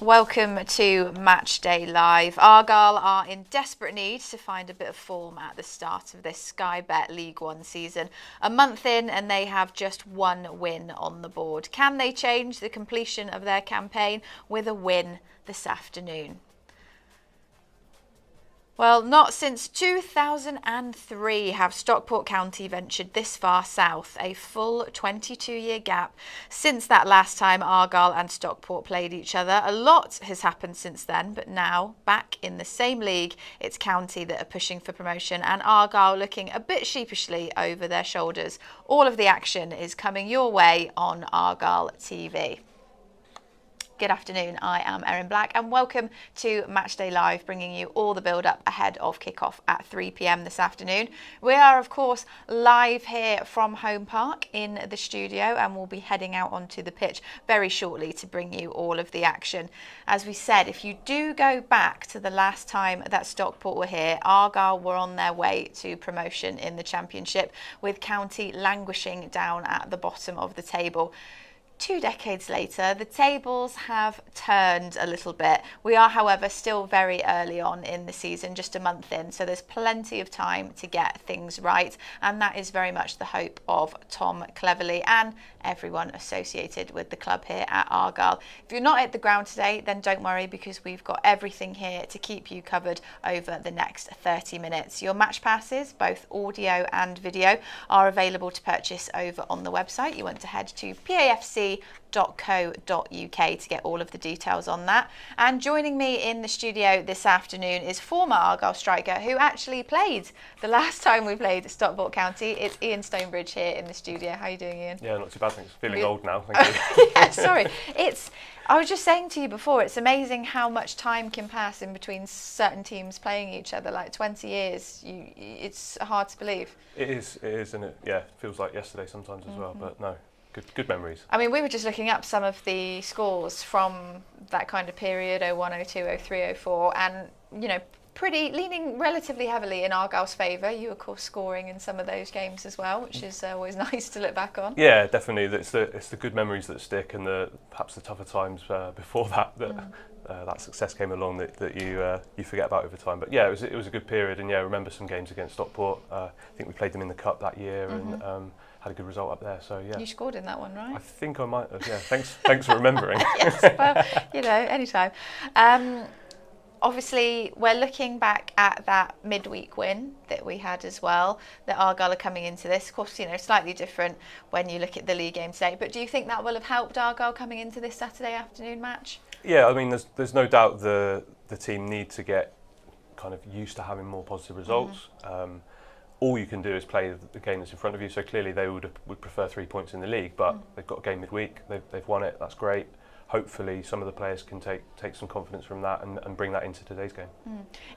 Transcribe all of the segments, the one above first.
Welcome to Matchday Live. Argyle are in desperate need to find a bit of form at the start of this Sky Bet League One season. A month in and they have just one win on the board. Can they change the completion of their campaign with a win this afternoon? Well, not since 2003 have Stockport County ventured this far south, a full 22-year gap since that last time Argyle and Stockport played each other. A lot has happened since then, but now, back in the same league, it's County that are pushing for promotion and Argyle looking a bit sheepishly over their shoulders. All of the action is coming your way on Argyle TV. Good afternoon, I am Erin Black and welcome to Matchday Live, bringing you all the build-up ahead of kick-off at 3 p.m. this afternoon. We are, of course, live here from Home Park in the studio and we'll be heading out onto the pitch very shortly to bring you all of the action. As we said, if you do go back to the last time that Stockport were here, Argyle were on their way to promotion in the Championship, with County languishing down at the bottom of the table. 2 decades later, the tables have turned a little bit. We are, however, still very early on in the season, just a month in, so there's plenty of time to get things right, and that is very much the hope of Tom Cleverley and everyone associated with the club here at Argyle. If you're not at the ground today, then don't worry, because we've got everything here to keep you covered over the next 30 minutes. Your match passes, both audio and video, are available to purchase over on the website. You want to head to PAFC.co.uk to get all of the details on that. And joining me in the studio this afternoon is former Argyle striker who actually played the last time we played Stockport County. It's Ian Stonebridge here in the studio. How are you doing, Ian? Yeah, not too bad, thanks. Feeling old now, thank you. Yeah, sorry. I was just saying to you before, it's amazing how much time can pass in between certain teams playing each other, like 20 years. It's hard to believe. It is, and it feels like yesterday sometimes as well, but no. Good memories. I mean, we were just looking up some of the scores from that kind of period, 01, 02, 03, 04, and, you know, leaning relatively heavily in Argyle's favour. You, of course, scoring in some of those games as well, which is always nice to look back on. Yeah, definitely. It's the good memories that stick, and perhaps the tougher times before that success came along that you forget about over time. But yeah, it was a good period, and I remember some games against Stockport. I think we played them in the Cup that year, and had a good result up there. So yeah. You scored in that one, right? I think I might have. Yeah. Thanks for remembering. Yes. Well, anytime. Obviously, we're looking back at that midweek win that we had as well, that Argyle are coming into this. Of course, slightly different when you look at the league game today. But do you think that will have helped Argyle coming into this Saturday afternoon match? Yeah, I mean, there's no doubt the team need to get kind of used to having more positive results. All you can do is play the game that's in front of you. So clearly they would prefer 3 points in the league, but they've got a game midweek. They've won it. That's great. Hopefully some of the players can take some confidence from that and bring that into today's game.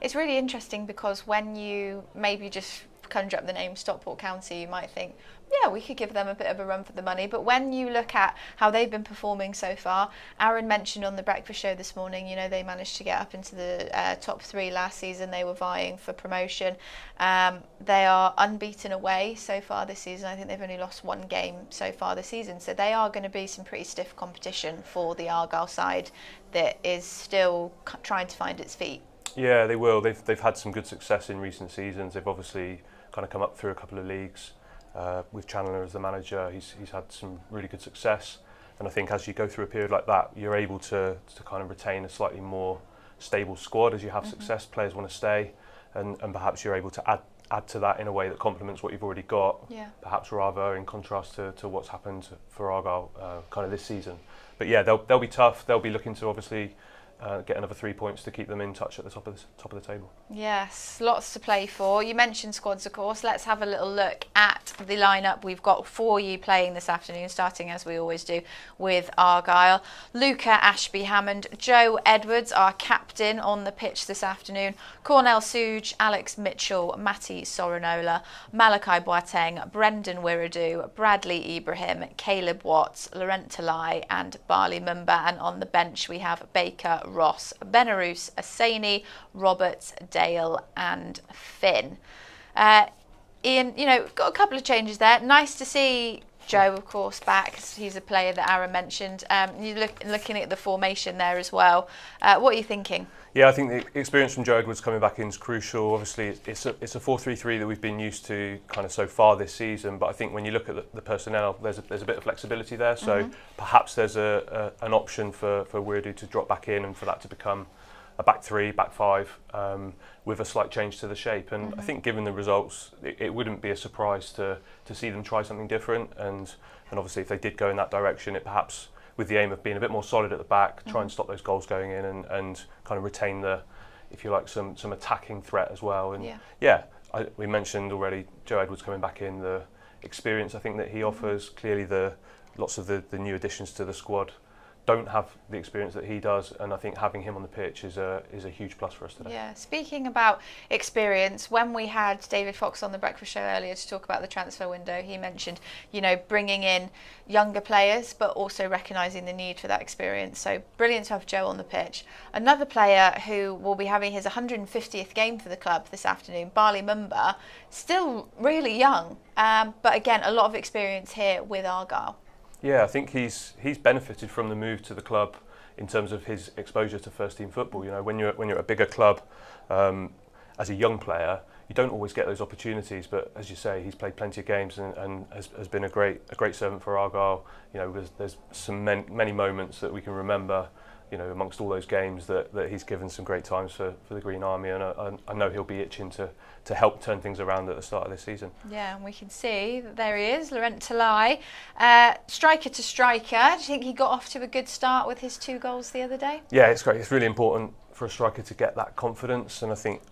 It's really interesting because when you maybe just conjure up the name Stockport County, you might think, yeah, we could give them a bit of a run for the money. But when you look at how they've been performing so far, Aaron mentioned on the breakfast show this morning, they managed to get up into the top 3 last season. They were vying for promotion. They are unbeaten away so far this season. I think they've only lost 1 game so far this season. So they are going to be some pretty stiff competition for the Argyle side that is still trying to find its feet. Yeah, they will. They've had some good success in recent seasons. They've obviously kind of come up through a couple of leagues. With Chandler as the manager, he's had some really good success, and I think as you go through a period like that, you're able to kind of retain a slightly more stable squad. As you have success, players want to stay, and perhaps you're able to add to that in a way that complements what you've already got, perhaps rather in contrast to what's happened for Argyle kind of this season. But yeah, they'll be tough. They'll be looking to obviously get another 3 points to keep them in touch at the top of the table. Yes, lots to play for. You mentioned squads, of course. Let's have a little look at the lineup we've got for you playing this afternoon, starting as we always do with Argyle. Luca Ashby-Hammond, Joe Edwards, our captain on the pitch this afternoon. Cornell Suge, Alex Mitchell, Matty Sorinola, Malachi Boateng, Brendan Wiradu, Bradley Ibrahim, Caleb Watts, Laurent Talai and Barley Mumba. And on the bench we have Baker, Ross, Benarous, Asani, Roberts, Dale and Finn. Ian, got a couple of changes there. Nice to see Joe, of course, back. He's a player that Aaron mentioned. Looking at the formation there as well. What are you thinking? Yeah, I think the experience from Joe Edwards coming back in is crucial. Obviously, it's a 4-3-3 that we've been used to kind of so far this season. But I think when you look at the personnel, there's a bit of flexibility there. So perhaps there's an option for Weirdo to drop back in and for that to become a back three, back five, with a slight change to the shape. And I think given the results, it wouldn't be a surprise to see them try something different. And obviously, if they did go in that direction, it perhaps with the aim of being a bit more solid at the back, try and stop those goals going in and kind of retain the, if you like, some attacking threat as well. And we mentioned already Joe Edwards coming back in, the experience I think that he offers. Clearly lots of the new additions to the squad don't have the experience that he does, and I think having him on the pitch is a huge plus for us today. Yeah, speaking about experience, when we had David Fox on the breakfast show earlier to talk about the transfer window, he mentioned, bringing in younger players, but also recognising the need for that experience. So brilliant to have Joe on the pitch. Another player who will be having his 150th game for the club this afternoon, Barley Mumba, still really young, but again, a lot of experience here with Argyle. Yeah, I think he's benefited from the move to the club in terms of his exposure to first team football. When you're at a bigger club, as a young player, you don't always get those opportunities. But as you say, he's played plenty of games and has been a great servant for Argyle. There's some many moments that we can remember, amongst all those games that he's given some great times for the Green Army, and I know he'll be itching to help turn things around at the start of this season. Yeah, and we can see that there he is, Laurent Talai, striker to striker. Do you think he got off to a good start with his 2 goals the other day? Yeah, it's great. It's really important for a striker to get that confidence, and I think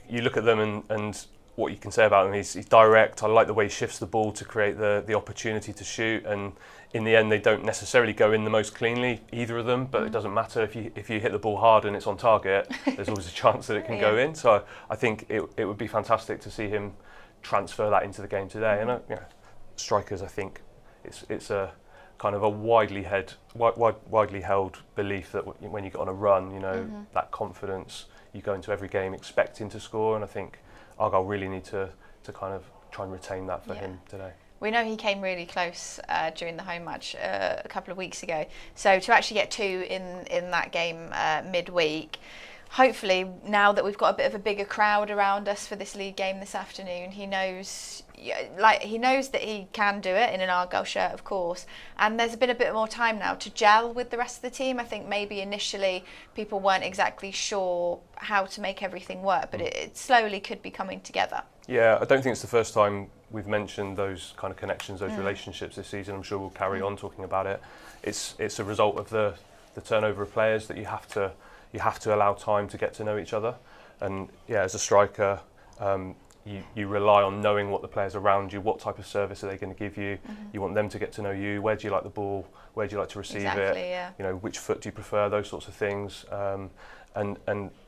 you look at them and what you can say about him, he's direct. I like the way he shifts the ball to create the opportunity to shoot, and in the end they don't necessarily go in the most cleanly, either of them, but it doesn't matter if you hit the ball hard and it's on target, there's always a chance that it can go in. So I think it would be fantastic to see him transfer that into the game today. And strikers, I think it's a kind of a widely held belief that when you get on a run, that confidence, you go into every game expecting to score, and I think Argyle really need to kind of try and retain that for him today. We know he came really close during the home match a couple of weeks ago. So to actually get 2 in that game midweek, hopefully now that we've got a bit of a bigger crowd around us for this league game this afternoon, he knows that he can do it in an Argyle shirt, of course, and there's been a bit more time now to gel with the rest of the team. I think maybe initially people weren't exactly sure how to make everything work, but it slowly could be coming together. Yeah, I don't think it's the first time we've mentioned those kind of connections, those relationships this season. I'm sure we'll carry on talking about it. It's a result of the turnover of players that you have to allow time to get to know each other. And yeah, as a striker, you rely on knowing what the players around you, what type of service are they going to give you. You want them to get to know you. Where do you like the ball? Where do you like to receive it? Yeah. Which foot do you prefer? Those sorts of things. And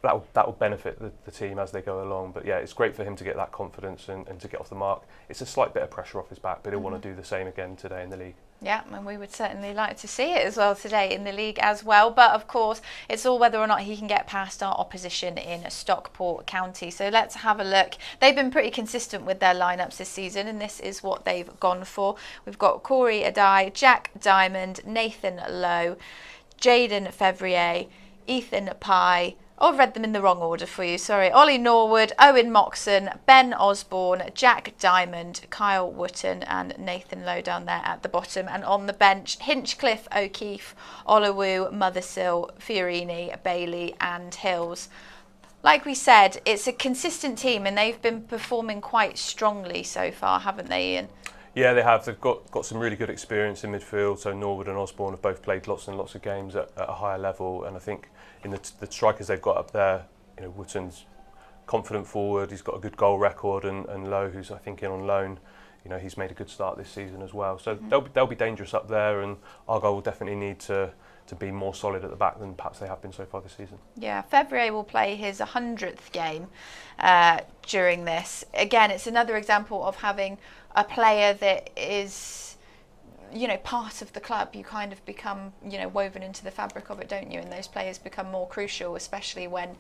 that will benefit the team as they go along. But yeah, it's great for him to get that confidence and to get off the mark. It's a slight bit of pressure off his back, but he'll want to do the same again today in the league. Yeah, and we would certainly like to see it as well today in the league as well. But of course, it's all whether or not he can get past our opposition in Stockport County. So let's have a look. They've been pretty consistent with their lineups this season, and this is what they've gone for. We've got Corey Adai, Jack Diamond, Nathan Lowe, Jaden Fevrier, Ethan Pye. Oh, I've read them in the wrong order for you, sorry. Ollie Norwood, Owen Moxon, Ben Osborne, Jack Diamond, Kyle Wotton and Nathan Lowe down there at the bottom. And on the bench, Hinchcliffe, O'Keefe, Olowu, Mothersill, Fiorini, Bailey and Hills. Like we said, it's a consistent team and they've been performing quite strongly so far, haven't they, Ian? Yeah, they have. They've got some really good experience in midfield. So Norwood and Osborne have both played lots and lots of games at a higher level. And I think in the strikers they've got up there, Wotton's confident forward. He's got a good goal record, and Lowe, who's I think in on loan, he's made a good start this season as well. So they'll be dangerous up there, and Argyle will definitely need to be more solid at the back than perhaps they have been so far this season. Yeah, Fevrier will play his 100th game during this. Again, it's another example of having a player that is, part of the club. You kind of become, woven into the fabric of it, don't you? And those players become more crucial, especially when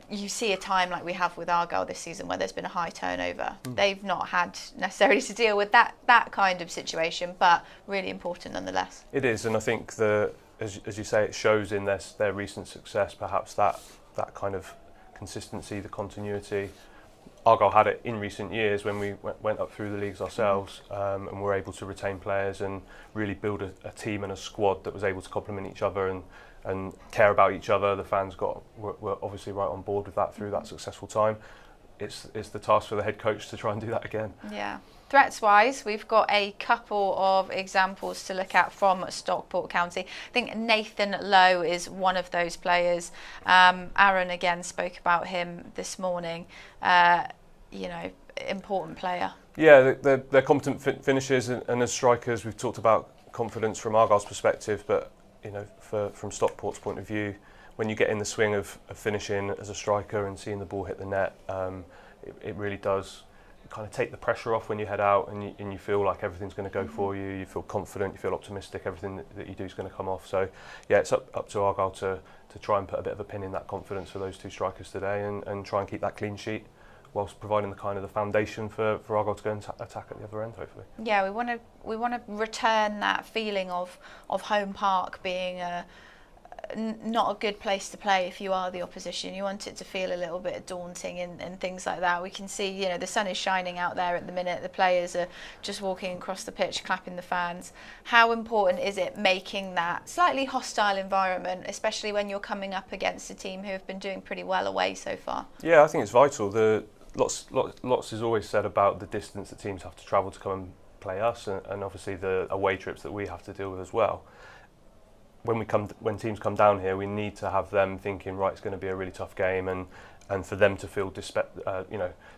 you see a time like we have with Argyle this season where there's been a high turnover. They've not had necessarily to deal with that kind of situation, but really important nonetheless. It is, and I think as you say, it shows in their recent success, perhaps that kind of consistency, the continuity. Argyle had it in recent years when we went up through the leagues ourselves, and were able to retain players and really build a team and a squad that was able to complement each other and care about each other. The fans were obviously right on board with that through that successful time. It's the task for the head coach to try and do that again. Yeah. Threats-wise, we've got a couple of examples to look at from Stockport County. I think Nathan Lowe is one of those players. Aaron again spoke about him this morning. Important player. Yeah, they're competent finishers, and as strikers, we've talked about confidence from Argyle's perspective, but from Stockport's point of view, when you get in the swing of finishing as a striker and seeing the ball hit the net, it really does kind of take the pressure off when you head out and you feel like everything's going to go for you. You feel confident, you feel optimistic, everything that you do is going to come off. So yeah, it's up to Argyle to try and put a bit of a pin in that confidence for those two strikers today and try and keep that clean sheet whilst providing the foundation for Argyle to go and attack at the other end, hopefully. Yeah, we want to return that feeling of Home Park being not a good place to play if you are the opposition. You want it to feel a little bit daunting and things like that. We can see, the sun is shining out there at the minute. The players are just walking across the pitch, clapping the fans. How important is it making that slightly hostile environment, especially when you're coming up against a team who have been doing pretty well away so far? Yeah, I think it's vital. Lots is always said about the distance that teams have to travel to come and play us, and obviously the away trips that we have to deal with as well. When teams come down here, we need to have them thinking, right, it's going to be a really tough game, and for them to feel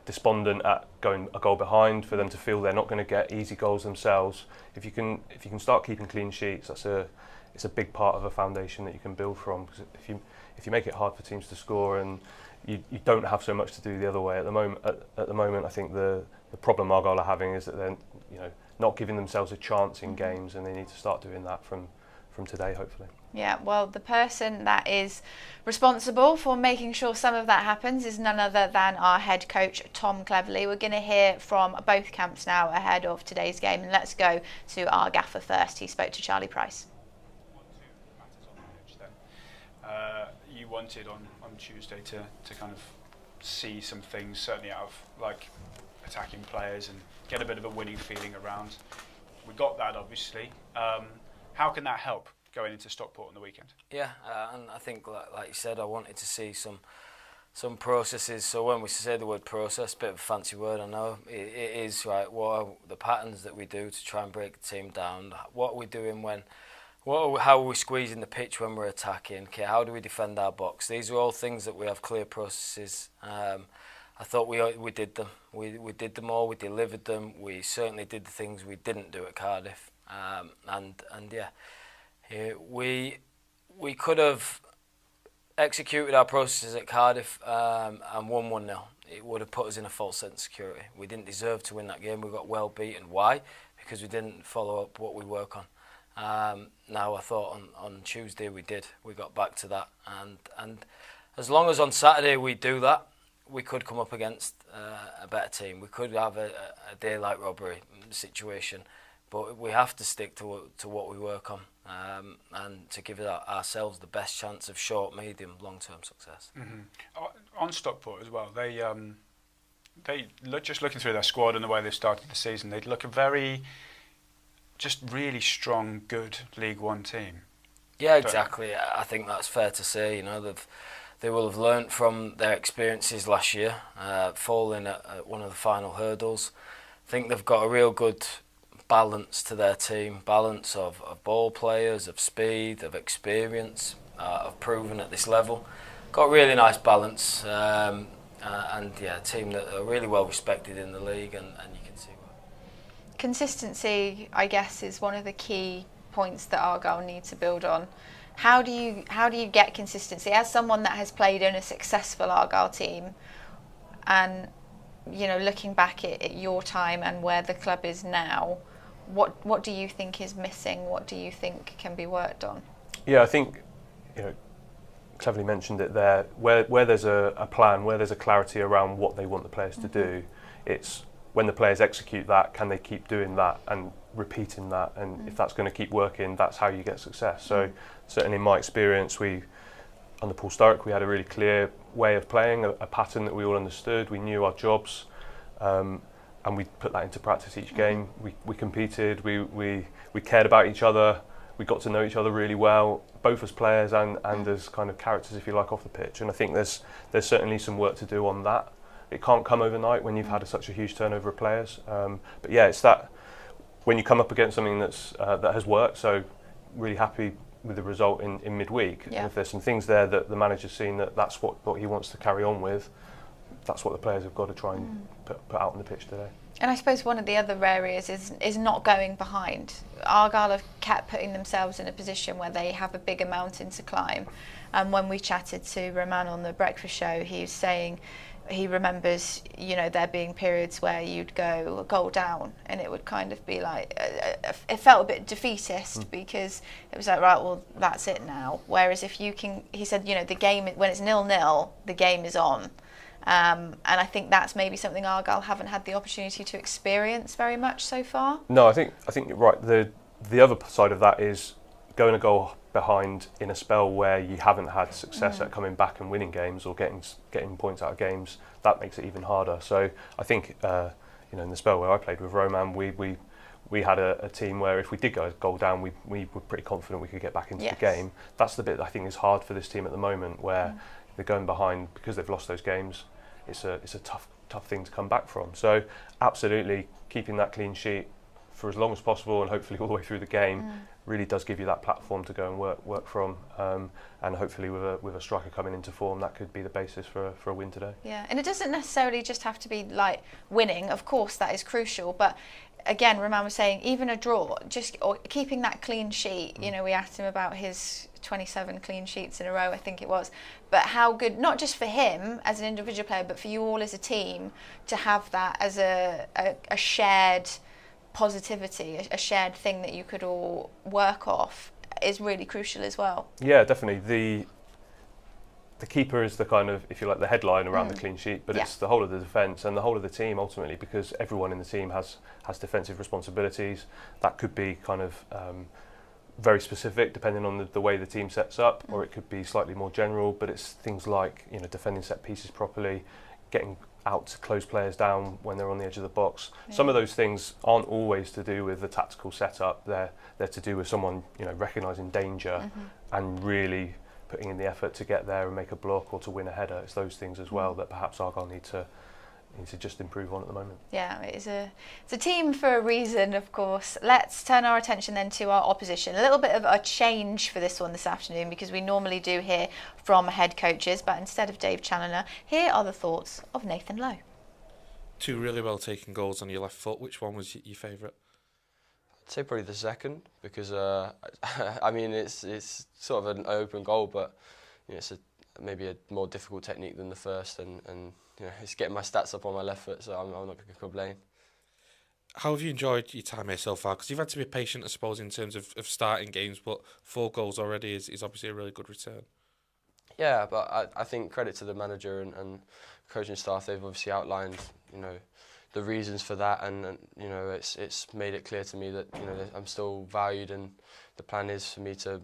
despondent at going a goal behind, for them to feel they're not going to get easy goals themselves. If you can start keeping clean sheets, it's a big part of a foundation that you can build from. Because if you make it hard for teams to score and you don't have so much to do the other way at the moment, I think the problem Argyle are having is that they're not giving themselves a chance in games, and they need to start doing that from today, hopefully. Yeah, well, the person that is responsible for making sure some of that happens is none other than our head coach, Tom Cleverley. We're going to hear from both camps now ahead of today's game, and let's go to our gaffer first. He spoke to Charlie Price. You wanted on Tuesday to kind of see some things, certainly out of attacking players, and get a bit of a winning feeling around. We got that, obviously. How can that help going into Stockport on the weekend? Yeah, and I think, like you said, I wanted to see some processes. So when we say the word process, bit of a fancy word, I know, it is, right, what are the patterns that we do to try and break the team down? What are we doing how are we squeezing the pitch when we're attacking? Okay, how do we defend our box? These are all things that we have clear processes. I thought we did them. We did them all, we delivered them. We certainly did the things we didn't do at Cardiff. We could have executed our processes at Cardiff and won 1-0. It would have put us in a false sense of security. We didn't deserve to win that game. We got well beaten. Why? Because we didn't follow up what we work on. Now I thought on Tuesday we did. We got back to that, and as long as on Saturday we do that, we could come up against a better team. We could have a daylight robbery situation, but we have to stick to what we work on, and to give ourselves the best chance of short, medium, long-term success. Mm-hmm. On Stockport as well, they just looking through their squad and the way they started the season, they look a very just really strong, good League One team. Yeah, exactly. I think that's fair to say. They will have learnt from their experiences last year, falling at one of the final hurdles. I think they've got a real good balance to their team, balance of ball players, of speed, of experience, of proven at this level. Got a really nice balance, and a team that are really well respected in the league, and you can see why. Consistency, I guess, is one of the key points that Argyle need to build on. How do you get consistency as someone that has played in a successful Argyle team, and looking back at your time and where the club is now, what do you think is missing? What do you think can be worked on? Yeah, I think cleverly mentioned it there. Where there's a plan, where there's a clarity around what they want the players to do, it's when the players execute that, can they keep doing that and repeating that? And if that's going to keep working, that's how you get success. So certainly in my experience, under Paul Sturrock, we had a really clear way of playing, a pattern that we all understood. We knew our jobs, and we put that into practice each game. We competed, we cared about each other, we got to know each other really well, both as players and as kind of characters, if you like, off the pitch. And I think there's certainly some work to do on that. It can't come overnight when you've had such a huge turnover of players. But yeah, it's that when you come up against something that has worked. So really happy with the result in midweek. Yeah. And if there's some things there that the manager's seen that's what he wants to carry on with, that's what the players have got to try and put out on the pitch today. And I suppose one of the other areas is not going behind. Argyle have kept putting themselves in a position where they have a bigger mountain to climb. And when we chatted to Roman on the breakfast show, he was saying he remembers, there being periods where you'd go a goal down and it would kind of be like, it felt a bit defeatist because it was like, right, well, that's it now. Whereas if you can, he said, the game, when it's 0-0, the game is on. And I think that's maybe something Argyle haven't had the opportunity to experience very much so far. No, I think you're right. The other side of that is going a goal behind in a spell where you haven't had success at coming back and winning games or getting points out of games. That makes it even harder. So I think in the spell where I played with Roman, we had a team where if we did go a goal down, we were pretty confident we could get back into the game. That's the bit that I think is hard for this team at the moment, where they're going behind because they've lost those games. It's a tough thing to come back from. So absolutely keeping that clean sheet for as long as possible and hopefully all the way through the game really does give you that platform to go and work from, and hopefully with a striker coming into form, that could be the basis for a win today. Yeah, and it doesn't necessarily just have to be like winning. Of course, that is crucial, but again, Roman was saying even a draw, or keeping that clean sheet. We asked him about his 27 clean sheets in a row, I think it was, but how good, not just for him as an individual player, but for you all as a team to have that as a shared positivity, a shared thing that you could all work off, is really crucial as well. Yeah, definitely. The keeper is the kind of, if you like, the headline around the clean sheet, but it's the whole of the defence and the whole of the team ultimately, because everyone in the team has defensive responsibilities. That could be kind of very specific depending on the way the team sets up, or it could be slightly more general, but it's things like defending set pieces properly, getting out to close players down when they're on the edge of the box. Some of those things aren't always to do with the tactical setup. They're to do with someone recognising danger and really putting in the effort to get there and make a block or to win a header. It's those things as well that perhaps Argyle need to just improve on at the moment. Yeah, it's a team for a reason, of course. Let's turn our attention then to our opposition. A little bit of a change for this one this afternoon, because we normally do hear from head coaches, but instead of Dave Challoner, here are the thoughts of Nathan Lowe. 2 really well taken goals on your left foot. Which one was your favourite? I'd say probably the second, because I mean it's sort of an open goal, but it's maybe a more difficult technique than the first, and it's getting my stats up on my left foot, so I'm not going to complain. How have you enjoyed your time here so far? Because you've had to be patient, I suppose, in terms of starting games, but 4 goals already is obviously a really good return. Yeah, but I think credit to the manager and coaching staff. They've obviously outlined the reasons for that, and it's made it clear to me that I'm still valued, and the plan is for me to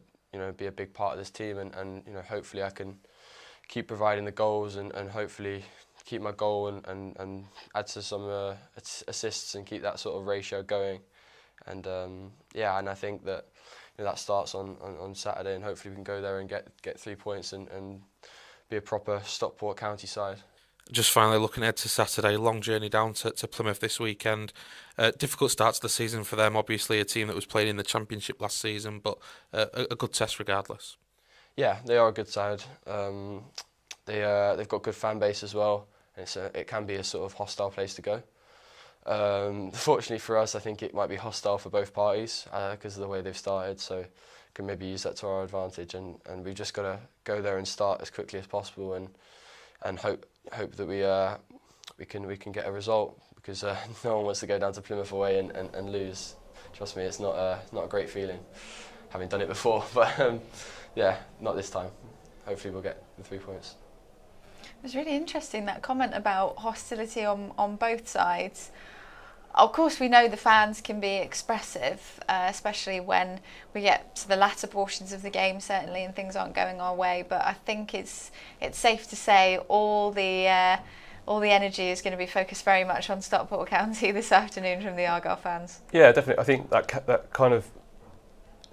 be a big part of this team, and hopefully I can keep providing the goals and hopefully keep my goal and add to some assists and keep that sort of ratio going, and and I think that that starts on Saturday, and hopefully we can go there and get 3 points and be a proper Stockport county side. Just finally looking ahead to Saturday, long journey down to Plymouth this weekend. Difficult start to the season for them, obviously a team that was playing in the Championship last season, but a good test regardless. Yeah, they are a good side. They've got good fan base as well, and it can be a sort of hostile place to go. Fortunately for us, I think it might be hostile for both parties because of the way they've started, so can maybe use that to our advantage, and we've just got to go there and start as quickly as possible and hope that we can get a result, because no one wants to go down to Plymouth away and lose. Trust me, it's not a great feeling, having done it before, but not this time. hopefully we'll get the 3 points. It was really interesting, that comment about hostility on both sides. Of course, we know the fans can be expressive, especially when we get to the latter portions of the game, certainly, and things aren't going our way. But I think it's safe to say all the energy is going to be focused very much on Stockport County this afternoon from the Argyle fans. Yeah, definitely. I think that kind of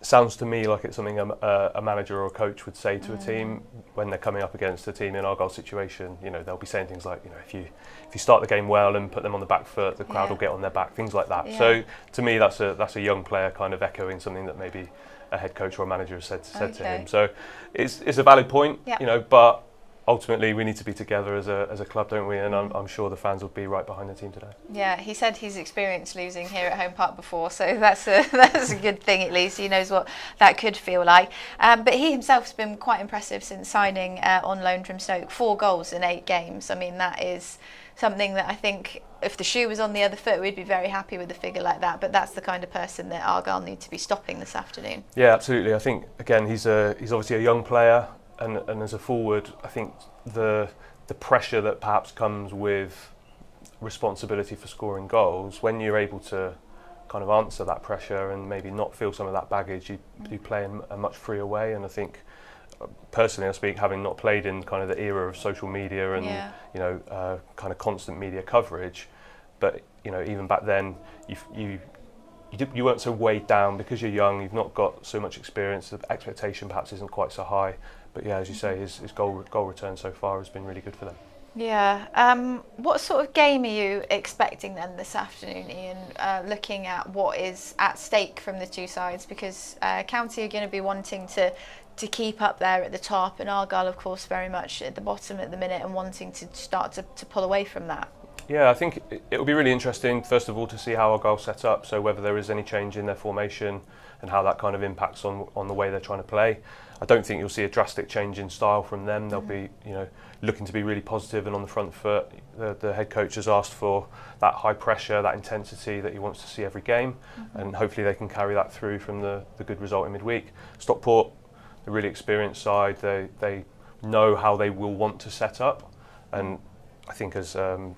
sounds to me like it's something a manager or a coach would say to a team when they're coming up against a team in Argyle's situation. You know, they'll be saying things like, you know, if you start the game well and put them on the back foot, the crowd will get on their back, things like that. So to me, that's a young player kind of echoing something that maybe a head coach or a manager has said to him. So it's a valid point, you know, but ultimately we need to be together as a club, don't we? And I'm sure the fans will be right behind the team today. Yeah, he said he's experienced losing here at Home Park before, so that's a good thing. At least he knows what that could feel like. But he himself has been quite impressive since signing on loan from Stoke. 4 goals in 8 games. I mean, that is something that I think if the shoe was on the other foot, we'd be very happy with a figure like that. But that's the kind of person that Argyle need to be stopping this afternoon. Yeah, absolutely. I think again he's obviously a young player. And as a forward, I think the pressure that perhaps comes with responsibility for scoring goals, when you're able to kind of answer that pressure and maybe not feel some of that baggage, you play in a much freer way. And I think, personally I speak, having not played in kind of the era of social media and you know kind of constant media coverage, but you know even back then you weren't so weighed down because you're young. You've not got so much experience. The expectation perhaps isn't quite so high. But yeah, as you say, his goal return so far has been really good for them. Yeah. What sort of game are you expecting then this afternoon, Ian? Looking at what is at stake from the two sides, because County are going to be wanting to keep up there at the top, and Argyle, of course, very much at the bottom at the minute and wanting to start to pull away from that. Yeah, I think it will be really interesting, first of all, to see how Argyle set up, so whether there is any change in their formation and how that kind of impacts on the way they're trying to play. I don't think you'll see a drastic change in style from them. They'll be, you know, looking to be really positive and on the front foot. The head coach has asked for that high pressure, that intensity that he wants to see every game, and hopefully they can carry that through from the good result in midweek. Stockport, the really experienced side, they know how they will want to set up, and I think as the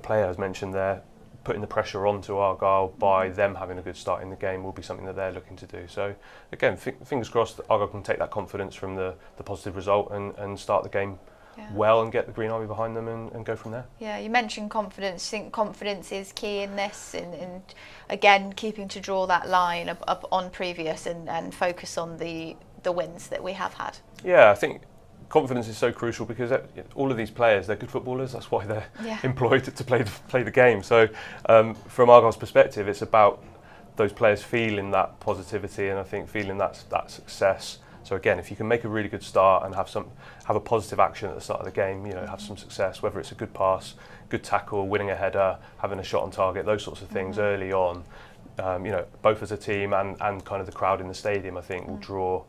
player has mentioned there, putting the pressure onto Argyle by them having a good start in the game will be something that they're looking to do. So again, fingers crossed that Argyle can take that confidence from the positive result and start the game well and get the Green Army behind them and go from there. Yeah, you mentioned confidence. I think confidence is key in this, and again keeping to draw that line up on previous and focus on the wins that we have had. Yeah, I think confidence is so crucial because all of these players, they're good footballers. That's why they're employed to play the game. So from Argyle's perspective, it's about those players feeling that positivity and I think feeling that success. So again, if you can make a really good start and have a positive action at the start of the game, you know, have some success, whether it's a good pass, good tackle, winning a header, having a shot on target, those sorts of things early on, you know, both as a team and kind of the crowd in the stadium, I think will draw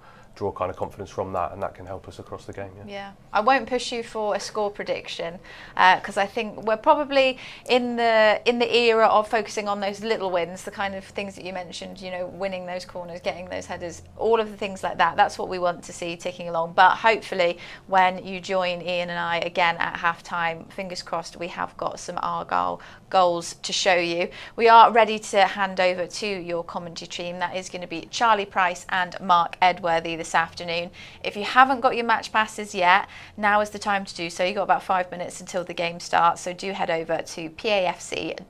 kind of confidence from that, and that can help us across the game. Yeah. I won't push you for a score prediction because I think we're probably in the era of focusing on those little wins, the kind of things that you mentioned, you know, winning those corners, getting those headers, all of the things like that. That's what we want to see ticking along. But hopefully when you join Ian and I again at half-time, fingers crossed, we have got some Argyle goals to show you. We are ready to hand over to your commentary team. That is going to be Charlie Price and Mark Edworthy this afternoon. If you haven't got your match passes yet, now is the time to do so. You've got about 5 minutes until the game starts, so do head over to pafc.co.uk.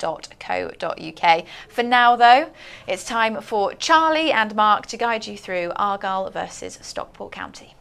For now though, it's time for Charlie and Mark to guide you through Argyle versus Stockport County.